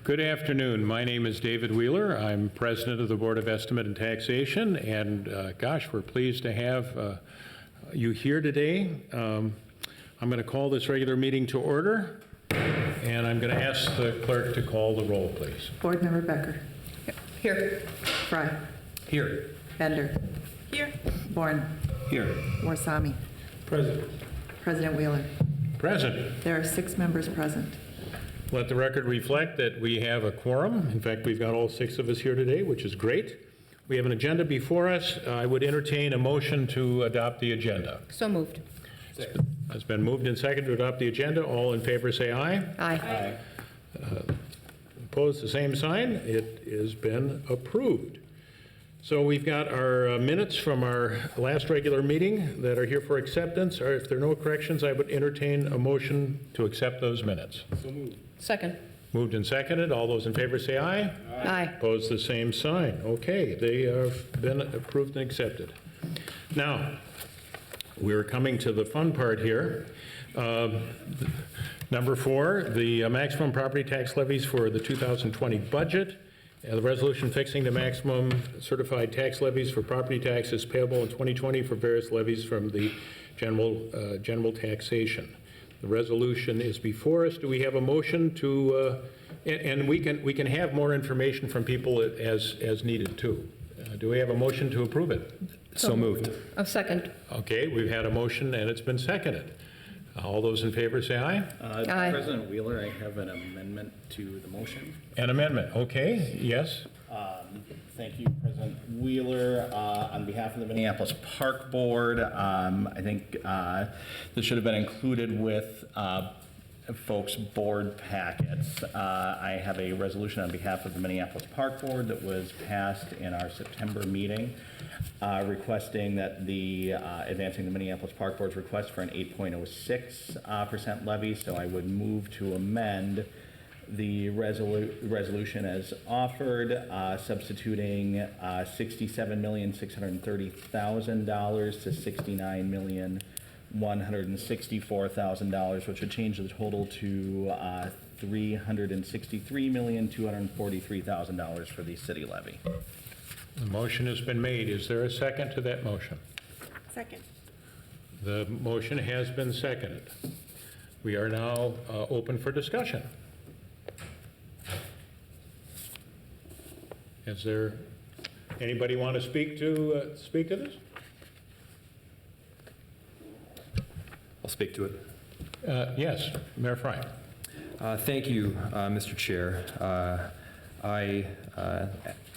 Good afternoon. My name is David Wheeler. I'm president of the Board of Estimate and Taxation, and gosh, we're pleased to have you here today. I'm going to call this regular meeting to order, and I'm going to ask the clerk to call the roll, please. Board Member Becker. Here. Fry. Here. Bender. Here. Bourne. Here. Warsami. Present. President Wheeler. Present. There are 6 members present. Let the record reflect that we have a quorum. In fact, we've got all 6 of us here today, which is great. We have an agenda before us. I would entertain a motion to adopt the agenda. So moved. It's been moved and seconded to adopt the agenda. All in favor say aye. Aye. Opposed, the same sign. It has been approved. So we've got our minutes from our last regular meeting that are here for acceptance. Or if there are no corrections, I would entertain a motion to accept those minutes. So moved. Second. Moved and seconded. All those in favor say aye. Aye. Opposed, the same sign. Okay, they have been approved and accepted. Now, we're coming to the fun part here. Number 4, the maximum property tax levies for the 2020 budget. The resolution fixing the maximum certified tax levies for property taxes payable in 2020 for various levies from the general taxation. The resolution is before us. Do we have a motion to, and we can have more information from people as needed too. Do we have a motion to approve it? So moved. Oh, second. Okay, we've had a motion and it's been seconded. All those in favor say aye. Aye. President Wheeler, I have an amendment to the motion. An amendment, okay, yes. Thank you, President Wheeler. On behalf of the Minneapolis Park Board, I think this should have been included with folks' board packets. I have a resolution on behalf of the Minneapolis Park Board that was passed in our September meeting, requesting that advancing the Minneapolis Park Board's request for an 8.06% levy. So I would move to amend the resolution as offered, substituting $67,630,000 to $69,164,000, which would change the total to $363,243,000 for the city levy. The motion has been made. Is there a second to that motion? Second. The motion has been seconded. We are now open for discussion. Is there anybody want to speak to this? I'll speak to it. Yes, Mayor Fry. Thank you, Mr. Chair. I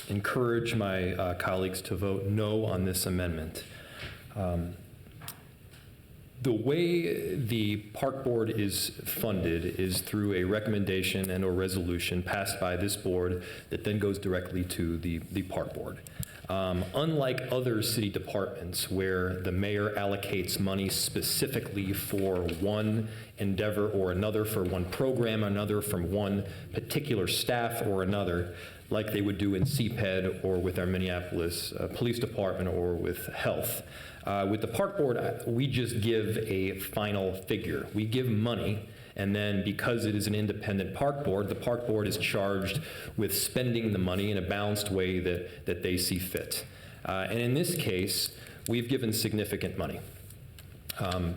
encourage my colleagues to vote no on this amendment. The way the Park Board is funded is through a recommendation and or resolution passed by this board that then goes directly to the Park Board. Unlike other city departments where the mayor allocates money specifically for one endeavor or another, for one program or another, from one particular staff or another, like they would do in CPED or with our Minneapolis Police Department or with health. With the Park Board, we just give a final figure. We give money, and then because it is an independent Park Board, the Park Board is charged with spending the money in a balanced way that they see fit. And in this case, we've given significant money.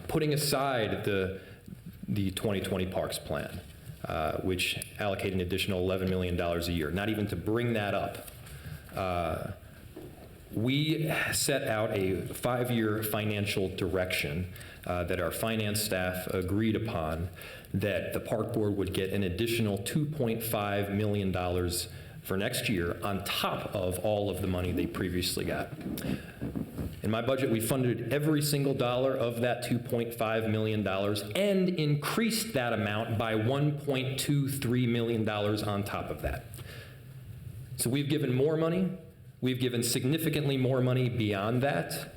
Putting aside the 2020 Parks Plan, which allocate an additional $11 million a year, not even to bring that up, we set out a 5-year financial direction that our finance staff agreed upon, that the Park Board would get an additional $2.5 million for next year on top of all of the money they previously got. In my budget, we funded every single dollar of that $2.5 million and increased that amount by $1.23 million on top of that. So we've given more money. We've given significantly more money beyond that,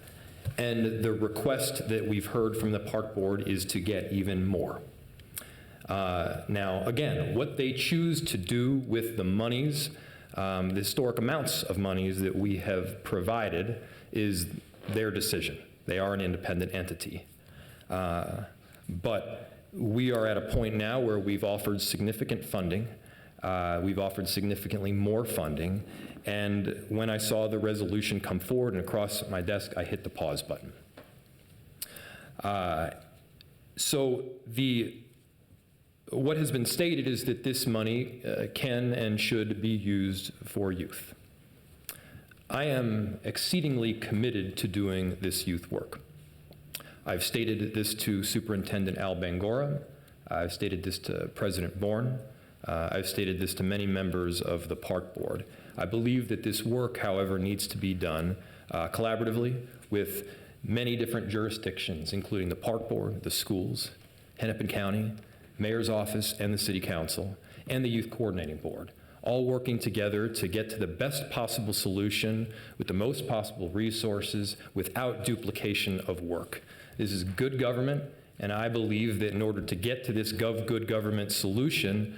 and the request that we've heard from the Park Board is to get even more. Now, again, what they choose to do with the monies, the historic amounts of monies that we have provided, is their decision. They are an independent entity. But we are at a point now where we've offered significant funding. We've offered significantly more funding. And when I saw the resolution come forward and across my desk, I hit the pause button. What has been stated is that this money can and should be used for youth. I am exceedingly committed to doing this youth work. I've stated this to Superintendent Al Bangora. I've stated this to President Bourne. I've stated this to many members of the Park Board. I believe that this work, however, needs to be done collaboratively with many different jurisdictions, including the Park Board, the schools, Hennepin County, Mayor's Office, and the City Council, and the Youth Coordinating Board, all working together to get to the best possible solution with the most possible resources without duplication of work. This is good government, and I believe that in order to get to this good government solution,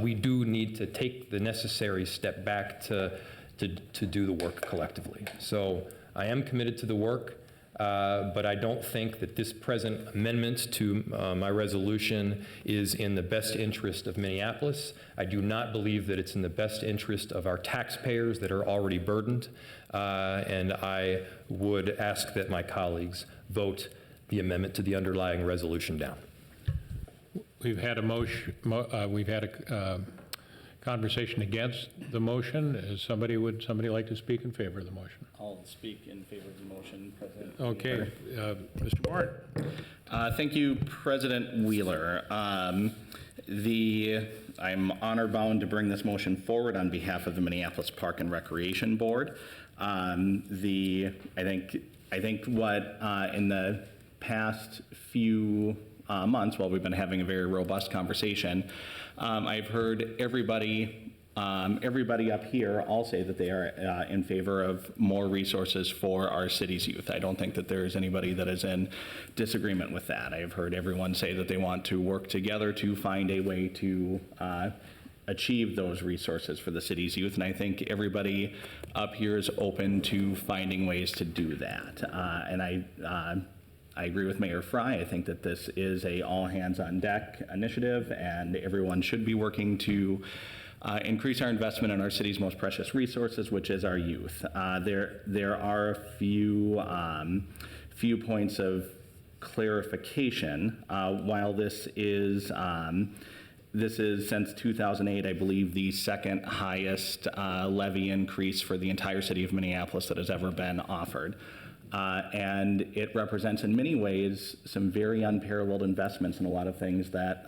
we do need to take the necessary step back to do the work collectively. So I am committed to the work. But I don't think that this present amendment to my resolution is in the best interest of Minneapolis. I do not believe that it's in the best interest of our taxpayers that are already burdened. And I would ask that my colleagues vote the amendment to the underlying resolution down. We've had a motion, we've had a conversation against the motion. Would somebody like to speak in favor of the motion? I'll speak in favor of the motion, President. Okay, Mr. Moore. Thank you, President Wheeler. I'm honor bound to bring this motion forward on behalf of the Minneapolis Park and Recreation Board. I think what in the past few months, while we've been having a very robust conversation, I've heard everybody up here all say that they are in favor of more resources for our city's youth. I don't think that there is anybody that is in disagreement with that. I've heard everyone say that they want to work together to find a way to achieve those resources for the city's youth, and I think everybody up here is open to finding ways to do that. And I agree with Mayor Fry. I think that this is a all-hands-on-deck initiative, and everyone should be working to increase our investment in our city's most precious resources, which is our youth. There are a few points of clarification. While this is since 2008, I believe, the second highest levy increase for the entire city of Minneapolis that has ever been offered. And it represents in many ways some very unparalleled investments in a lot of things that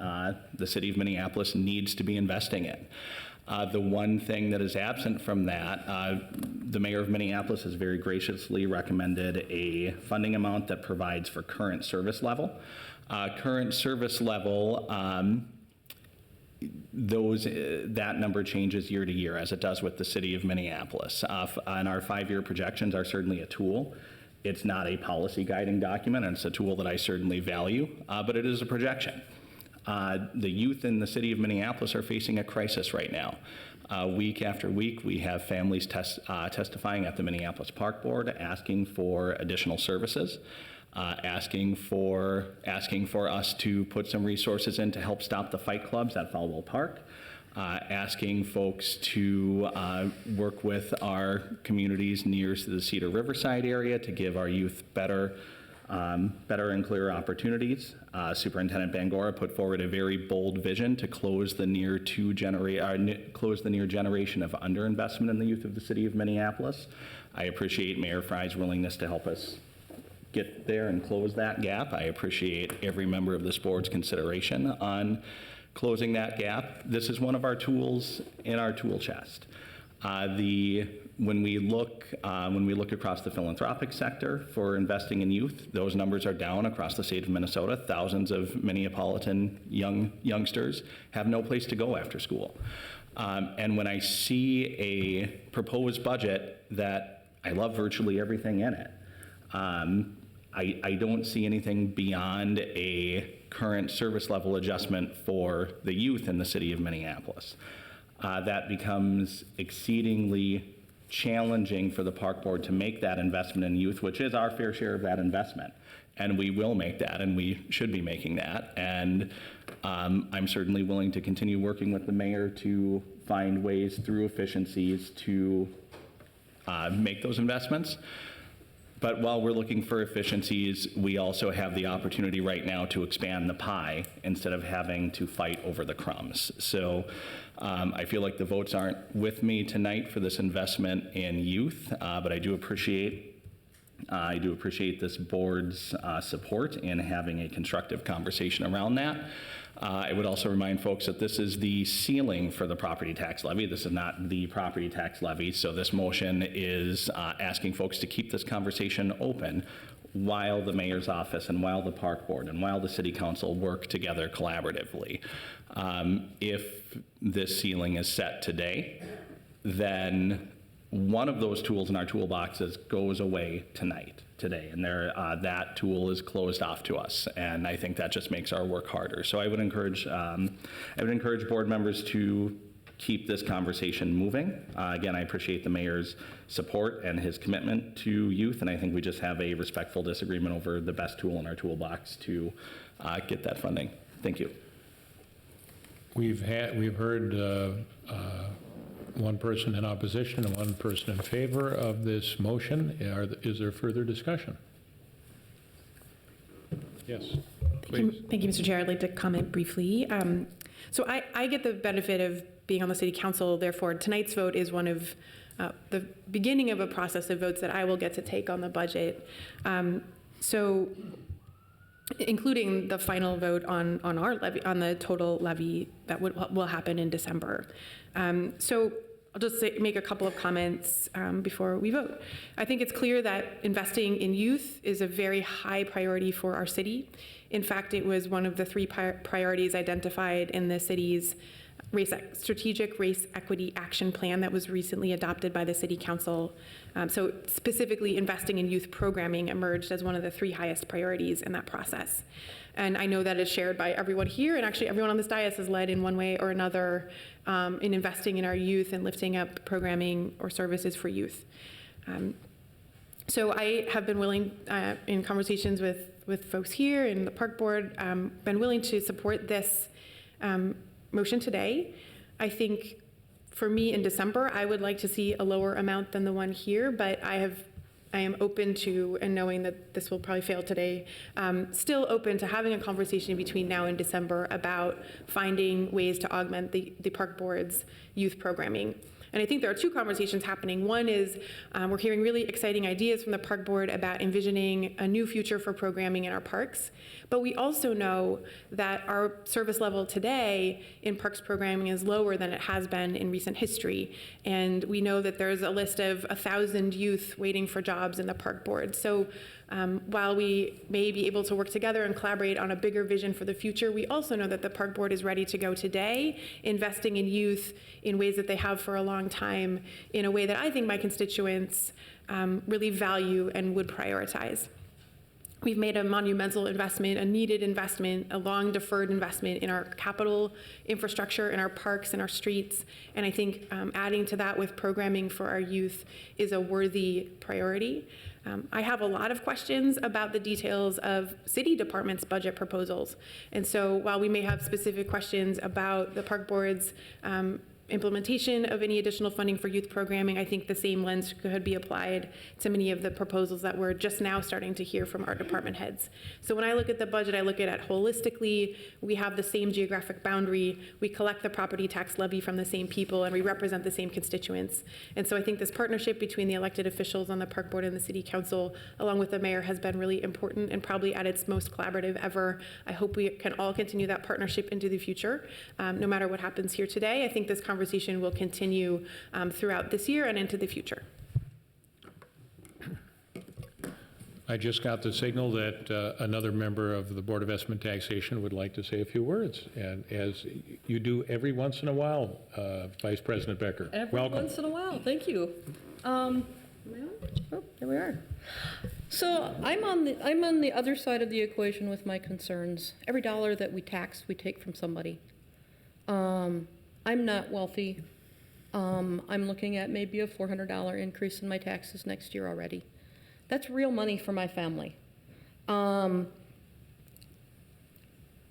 the city of Minneapolis needs to be investing in. The one thing that is absent from that, the mayor of Minneapolis has very graciously recommended a funding amount that provides for current service level. Current service level, that number changes year to year, as it does with the city of Minneapolis. And our 5-year projections are certainly a tool. It's not a policy guiding document, and it's a tool that I certainly value, but it is a projection. The youth in the city of Minneapolis are facing a crisis right now. Week after week, we have families testifying at the Minneapolis Park Board asking for additional services, asking for us to put some resources in to help stop the fight clubs at Falwell Park, asking folks to work with our communities near the Cedar Riverside area to give our youth better and clearer opportunities. Superintendent Bangora put forward a very bold vision to close the near generation of underinvestment in the youth of the city of Minneapolis. I appreciate Mayor Fry's willingness to help us get there and close that gap. I appreciate every member of this board's consideration on closing that gap. This is one of our tools in our tool chest. When we look across the philanthropic sector for investing in youth, those numbers are down across the state of Minnesota. Thousands of Minneapolitan youngsters have no place to go after school. And when I see a proposed budget that I love virtually everything in it, I don't see anything beyond a current service level adjustment for the youth in the city of Minneapolis. That becomes exceedingly challenging for the park board to make that investment in youth, which is our fair share of that investment. And we will make that, and we should be making that. And I'm certainly willing to continue working with the mayor to find ways through efficiencies to make those investments. But while we're looking for efficiencies, we also have the opportunity right now to expand the pie instead of having to fight over the crumbs. So I feel like the votes aren't with me tonight for this investment in youth, but I do appreciate this board's support in having a constructive conversation around that. I would also remind folks that this is the ceiling for the property tax levy. This is not the property tax levy. So this motion is asking folks to keep this conversation open while the mayor's office and while the park board and while the city council work together collaboratively. If this ceiling is set today, then one of those tools in our toolboxes goes away today, and that tool is closed off to us, and I think that just makes our work harder. So I would encourage board members to keep this conversation moving. Again, I appreciate the mayor's support and his commitment to youth, and I think we just have a respectful disagreement over the best tool in our toolbox to get that funding. Thank you. We've heard one person in opposition and one person in favor of this motion. Is there further discussion? Yes, please. Thank you, Mr. Chair. I'd like to comment briefly. So I get the benefit of being on the city council. Therefore, tonight's vote is one of the beginning of a process of votes that I will get to take on the budget. So including the final vote on our levy, on the total levy that will happen in December. So I'll just make a couple of comments before we vote. I think it's clear that investing in youth is a very high priority for our city. In fact, it was one of the 3 priorities identified in the city's strategic race equity action plan that was recently adopted by the city council. So specifically investing in youth programming emerged as one of the 3 highest priorities in that process. And I know that is shared by everyone here, and actually everyone on this dais is led in one way or another in investing in our youth and lifting up programming or services for youth. So I have been willing, in conversations with folks here in the park board, been willing to support this motion today. I think for me in December, I would like to see a lower amount than the one here, but I am open to, and knowing that this will probably fail today, still open to having a conversation between now and December about finding ways to augment the park board's youth programming. And I think there are 2 conversations happening. One is we're hearing really exciting ideas from the park board about envisioning a new future for programming in our parks. But we also know that our service level today in parks programming is lower than it has been in recent history. And we know that there's a list of 1,000 youth waiting for jobs in the park board. So while we may be able to work together and collaborate on a bigger vision for the future, we also know that the park board is ready to go today, investing in youth in ways that they have for a long time, in a way that I think my constituents really value and would prioritize. We've made a monumental investment, a needed investment, a long deferred investment in our capital infrastructure, in our parks, and our streets. And I think adding to that with programming for our youth is a worthy priority. I have a lot of questions about the details of city departments' budget proposals. And so while we may have specific questions about the park board's implementation of any additional funding for youth programming, I think the same lens could be applied to many of the proposals that we're just now starting to hear from our department heads. So when I look at the budget, I look at it holistically. We have the same geographic boundary. We collect the property tax levy from the same people, and we represent the same constituents. And so I think this partnership between the elected officials on the park board and the city council, along with the mayor, has been really important and probably at its most collaborative ever. I hope we can all continue that partnership into the future. No matter what happens here today, I think this conversation will continue throughout this year and into the future. I just got the signal that another member of the Board of Estimate Taxation would like to say a few words, and as you do every once in a while, Vice President Becker. Welcome. Once in a while, thank you. Am I on? Oh, there we are. So I'm on the other side of the equation with my concerns. Every dollar that we tax, we take from somebody. I'm not wealthy. I'm looking at maybe a $400 increase in my taxes next year already. That's real money for my family. I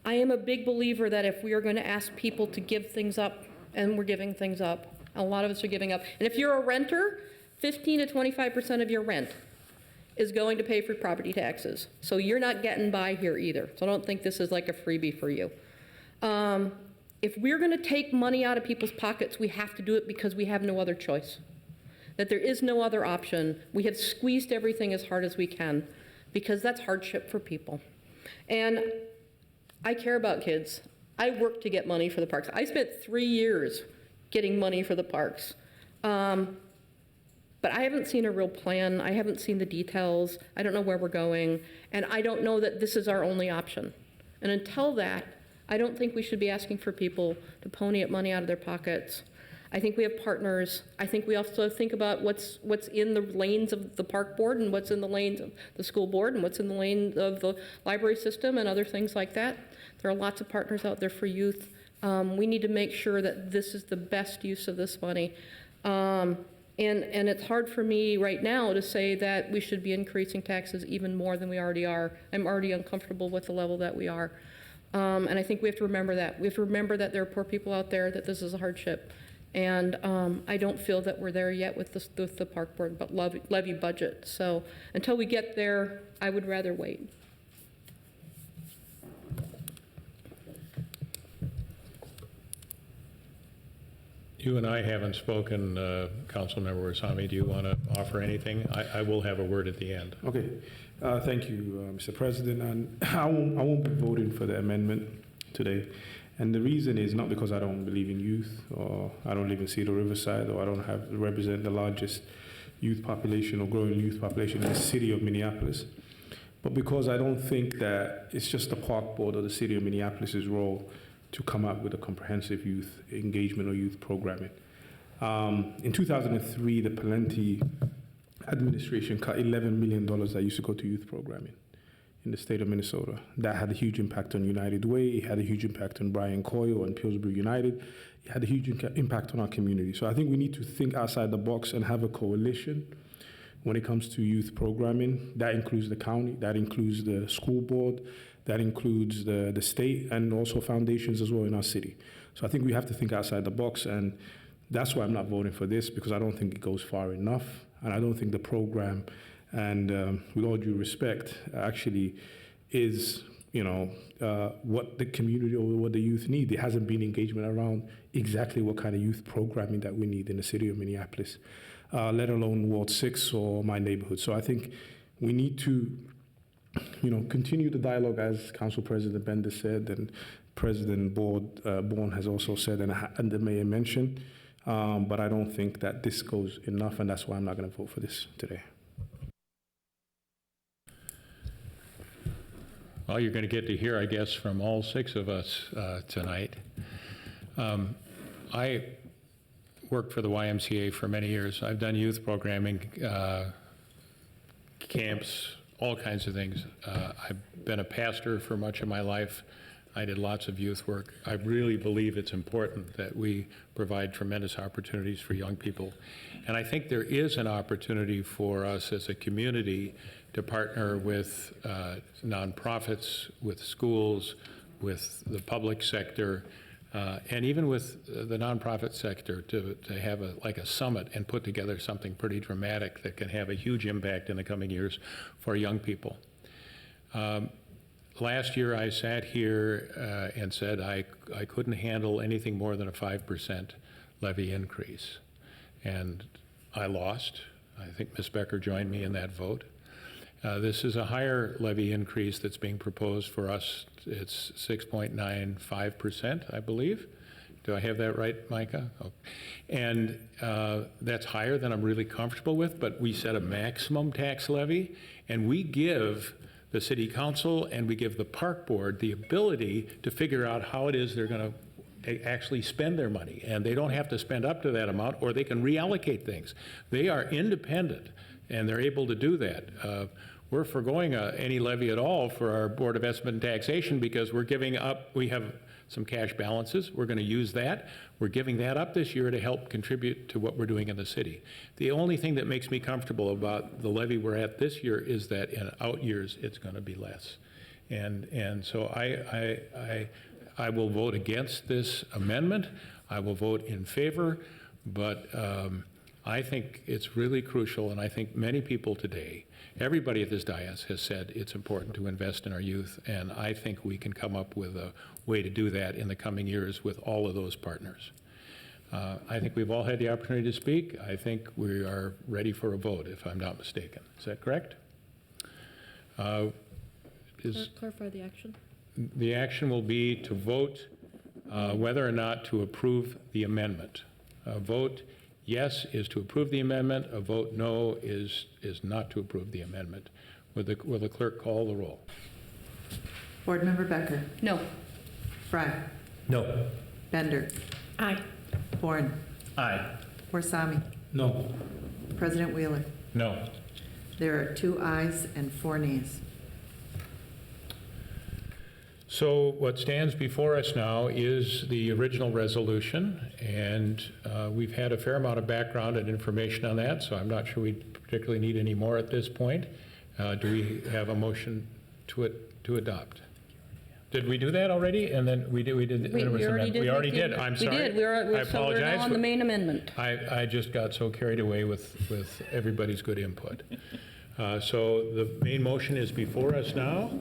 am a big believer that if we are going to ask people to give things up, and we're giving things up, a lot of us are giving up. And if you're a renter, 15 to 25% of your rent is going to pay for property taxes. So you're not getting by here either. So I don't think this is like a freebie for you. If we're going to take money out of people's pockets, we have to do it because we have no other choice. That there is no other option. We have squeezed everything as hard as we can because that's hardship for people. And I care about kids. I work to get money for the parks. I spent 3 years getting money for the parks. But I haven't seen a real plan. I haven't seen the details. I don't know where we're going. And I don't know that this is our only option. And until that, I don't think we should be asking for people to pony up money out of their pockets. I think we have partners. I think we also think about what's in the lanes of the park board and what's in the lanes of the school board and what's in the lanes of the library system and other things like that. There are lots of partners out there for youth. We need to make sure that this is the best use of this money. And it's hard for me right now to say that we should be increasing taxes even more than we already are. I'm already uncomfortable with the level that we are. And I think we have to remember that. We have to remember that there are poor people out there, that this is a hardship. And I don't feel that we're there yet with the park board, but levy budget. So until we get there, I would rather wait. You and I haven't spoken, Councilmember Warsame. Do you want to offer anything? I will have a word at the end. Okay. Thank you, Mr. President. And I won't be voting for the amendment today. And the reason is not because I don't believe in youth, or I don't live in Cedar Riverside, or I don't represent the largest youth population or growing youth population in the city of Minneapolis, but because I don't think that it's just the park board or the city of Minneapolis's role to come up with a comprehensive youth engagement or youth programming. In 2003, the Palenti administration cut $11 million that used to go to youth programming in the state of Minnesota. That had a huge impact on United Way. It had a huge impact on Bryan Coyle and Pillsbury United. It had a huge impact on our community. So I think we need to think outside the box and have a coalition when it comes to youth programming. That includes the county, that includes the school board, that includes the state, and also foundations as well in our city. So I think we have to think outside the box, and that's why I'm not voting for this, because I don't think it goes far enough, and I don't think the program, and with all due respect, actually is, what the community or what the youth need. There hasn't been engagement around exactly what kind of youth programming that we need in the city of Minneapolis, let alone Ward 6 or my neighborhood. So I think we need to, continue the dialogue, as Council President Bender said, and President Bourne has also said, and the mayor mentioned, but I don't think that this goes enough, and that's why I'm not going to vote for this today. Well, you're going to get to hear, I guess, from all 6 of us tonight. I worked for the YMCA for many years. I've done youth programming, camps, all kinds of things. I've been a pastor for much of my life. I did lots of youth work. I really believe it's important that we provide tremendous opportunities for young people. And I think there is an opportunity for us as a community to partner with nonprofits, with schools, with the public sector, and even with the nonprofit sector to have a summit and put together something pretty dramatic that can have a huge impact in the coming years for young people. Last year I sat here and said I couldn't handle anything more than a 5% levy increase. And I lost. I think Ms. Becker joined me in that vote. This is a higher levy increase that's being proposed for us. It's 6.95%, I believe. Do I have that right, Micah? Oh. And that's higher than I'm really comfortable with, but we set a maximum tax levy, and we give the city council and we give the park board the ability to figure out how it is they're going to actually spend their money. And they don't have to spend up to that amount, or they can reallocate things. They are independent, and they're able to do that. we're forgoing any levy at all for our Board of Estimate and Taxation because we're giving up, we have some cash balances. We're going to use that. We're giving that up this year to help contribute to what we're doing in the city. The only thing that makes me comfortable about the levy we're at this year is that in out years, it's going to be less. And so I will vote against this amendment. I will vote in favor, but I think it's really crucial, and I think many people today, everybody at this dais has said it's important to invest in our youth, and I think we can come up with a way to do that in the coming years with all of those partners. I think we've all had the opportunity to speak. I think we are ready for a vote, if I'm not mistaken. Is that correct? Clarify the action. The action will be to vote whether or not to approve the amendment. A vote yes is to approve the amendment. A vote no is not to approve the amendment. Will the clerk call the roll? Board Member Becker. No. Fry. No. Bender. Aye. Bourne. Aye. Warsami. No. President Wheeler. No. There are 2 ayes and 4 nays. So what stands before us now is the original resolution, and we've had a fair amount of background and information on that, so I'm not sure we particularly need any more at this point. Do we have a motion to adopt? Did we do that already? And then we did. We already did. We already did. I'm sorry. We did. I So we're apologize. now on the main amendment. I just got so carried away with everybody's good input. So the main motion is before us now.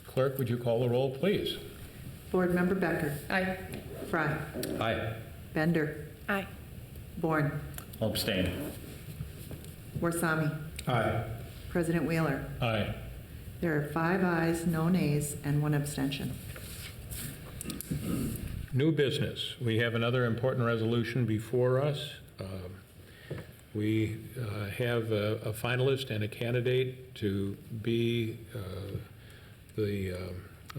Clerk, would you call the roll, please? Board Member Becker. Aye. Fry. Aye. Bender. Aye. Bourne. I'll abstain. Warsami. Aye. President Wheeler. Aye. There are 5 ayes, no nays, and 1 abstention. New business. We have another important resolution before us. We have a finalist and a candidate to be the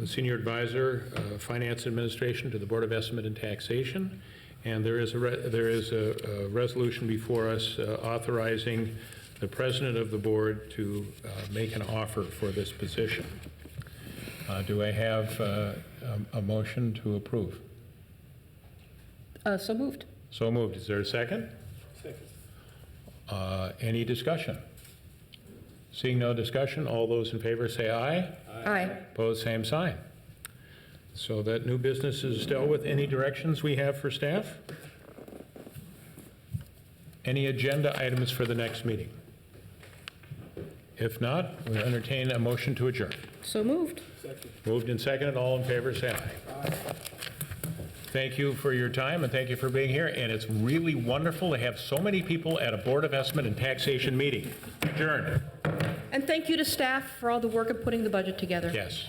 Senior Advisor, Finance Administration to the Board of Estimate and Taxation. And there is a resolution before us authorizing the President of the Board to make an offer for this position. Do I have a motion to approve? So moved. So moved. Is there a second? Second. Any discussion? Seeing no discussion, all those in favor say aye. Aye. Opposed, same sign. So that new business is dealt with. Any directions we have for staff? Any agenda items for the next meeting? If not, we'll entertain a motion to adjourn. So moved. Moved and seconded, all in favor say aye. Thank you for your time and thank you for being here. And it's really wonderful to have so many people at a Board of Estimate and Taxation meeting. Adjourned. And thank you to staff for all the work of putting the budget together. Yes.